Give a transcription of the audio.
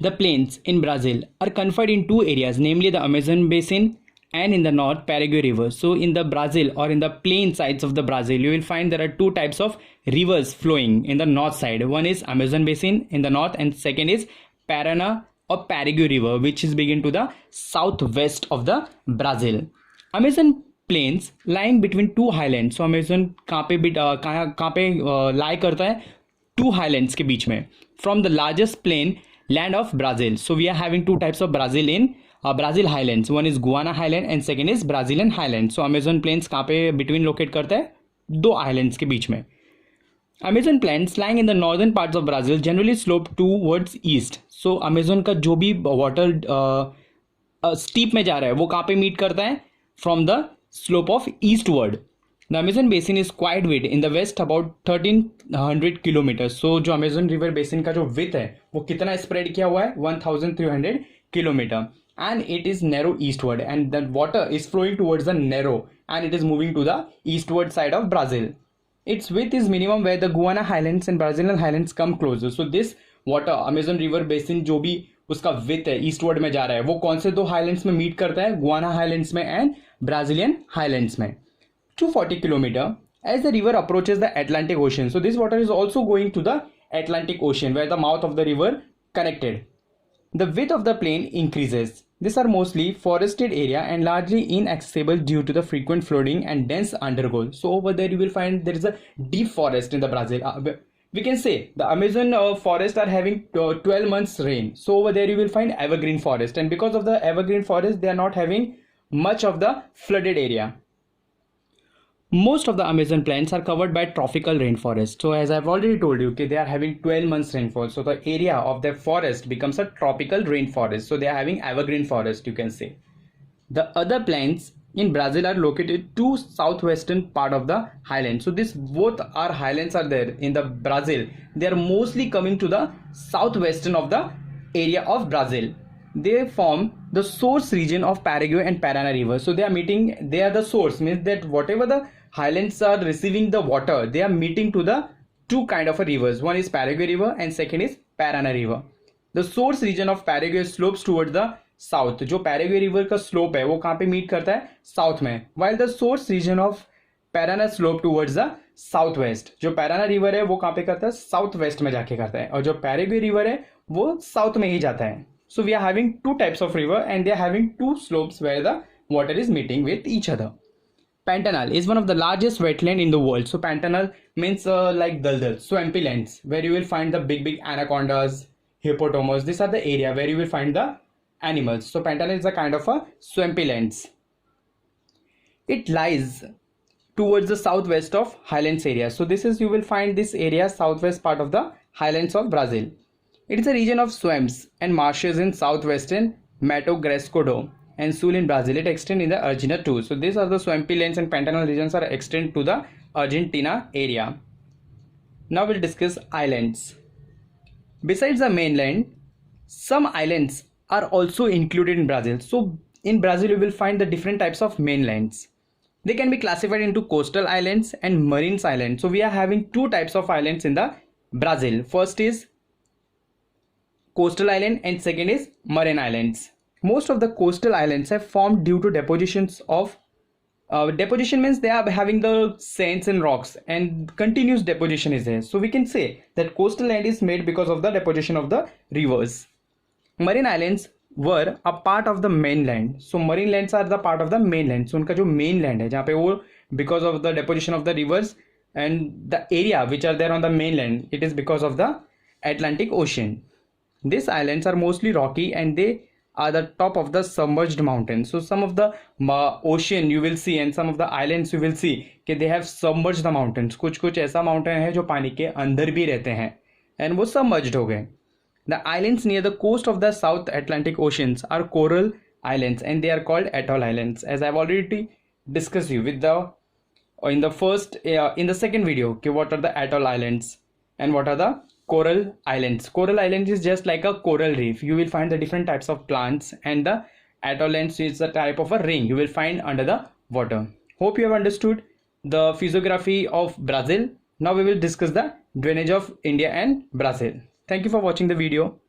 The plains in Brazil are confined in two areas, namely the Amazon basin and in the north Paraguay river. So in the Brazil or in the plain sides of the Brazil, you will find there are two types of rivers flowing in the north side. One is Amazon basin in the north and second is Paraná or Paraguay river, which is begin to the southwest of the Brazil. Amazon plains lying between two highlands. So Amazon कहाँ पे lie करता है two highlands के बीच में. From the largest plain land of Brazil. So we are having two types of Brazil in Brazil highlands. One is Guiana highland and second is Brazilian highland. So Amazon plains कहाँ पे between locate करता है दो islands के बीच में. Amazon plains lying in the northern parts of Brazil generally slope towards east. So Amazon का जो भी water steep में जा रहा है वो कहाँ पे meet करता है from the slope of eastward. The Amazon basin is quite wide in the west about 1300 kilometers. So जो Amazon river basin का जो width है वो कितना spread किया हुआ है 1300 kilometer and it is narrow eastward and the water is flowing towards the narrow and it is moving to the eastward side of Brazil. Its width is minimum where the Guiana highlands and Brazilian highlands come closer. So this water Amazon river basin जो भी उसका width है eastward में जा रहा है वो कौन से दो highlands में meet करता है Guiana highlands में and Brazilian highlands में. 240 kilometer as the river approaches the Atlantic Ocean. So this water is also going to the Atlantic Ocean where the mouth of the river connected. The width of the plain increases. These are mostly forested area and largely inaccessible due to the frequent flooding and dense undergrowth. So over there you will find there is a deep forest in the Brazil. We can say the Amazon forest are having 12 months rain. So over there you will find evergreen forest and because of the evergreen forest they are not having much of the flooded area. Most of the Amazon plains are covered by tropical rainforest. So as I've already told you, okay, they are having 12 months rainfall. So the area of their forest becomes a tropical rainforest. So they are having evergreen forest, you can say. The other plains in Brazil are located to southwestern part of the highlands. So this both are highlands are there in the Brazil. They are mostly coming to the southwestern of the area of Brazil. They form the source region of Paraguay and Paraná river. So they are the source, means that whatever the highlands are receiving the water, they are meeting to the two kind of a rivers. One is Paraguay river and second is Paraná river. The source region of Paraguay slopes towards the south. जो Paraguay river का slope है वो कहाँ पे meet करता है south में, while the source region of Paraná slope towards the southwest. जो Paraná river है वो कहाँ पे करता है southwest में जाके करता है और जो Paraguay river है वो south में ही जाता है. So we are having two types of river and they are having two slopes where the water is meeting with each other. Pantanal is one of the largest wetland in the world. So Pantanal means like daldal, swampy lands where you will find the big anacondas, hippopotamus. These are the area where you will find the animals. So Pantanal is a kind of a swampy lands. It lies towards the southwest of highlands area. So this is you will find this area southwest part of the highlands of Brazil. It is a region of swamps and marshes in southwestern Mato Grosso do and Sul in Brazil. It extends in the Argentina too. So these are the swampy lands and Pantanal regions are extend to the Argentina area. Now we'll discuss islands. Besides the mainland, some islands are also included in Brazil. So in Brazil you will find the different types of mainlands. They can be classified into coastal islands and marine islands. So we are having two types of islands in the Brazil. First is coastal island and second is marine islands. Most of the coastal islands have formed due to depositions of deposition means they are having the sands and rocks and continuous deposition is there. So we can say that coastal land is made because of the deposition of the rivers. Marine islands were a part of the mainland. So marine lands are the part of the mainland. So उनका जो mainland है जहाँ पे वो because of the deposition of the rivers and the area which are there on the mainland, it is because of the Atlantic Ocean. These islands are mostly rocky and they are the top of the submerged mountains. So some of the ocean you will see and some of the islands you will see कि they have submerged the mountains. कुछ ऐसा mountain है जो पानी के अंदर भी रहते हैं and वो submerged हो गए. The islands near the coast of the South Atlantic Oceans are coral islands and they are called atoll islands. As I've already discussed you with the in the second video okay, what are the atoll islands and what are the coral islands. Coral islands is just like a coral reef. You will find the different types of plants and the atoll islands is a type of a ring you will find under the water. Hope you have understood the physiography of Brazil. Now we will discuss the drainage of India and Brazil. Thank you for watching the video.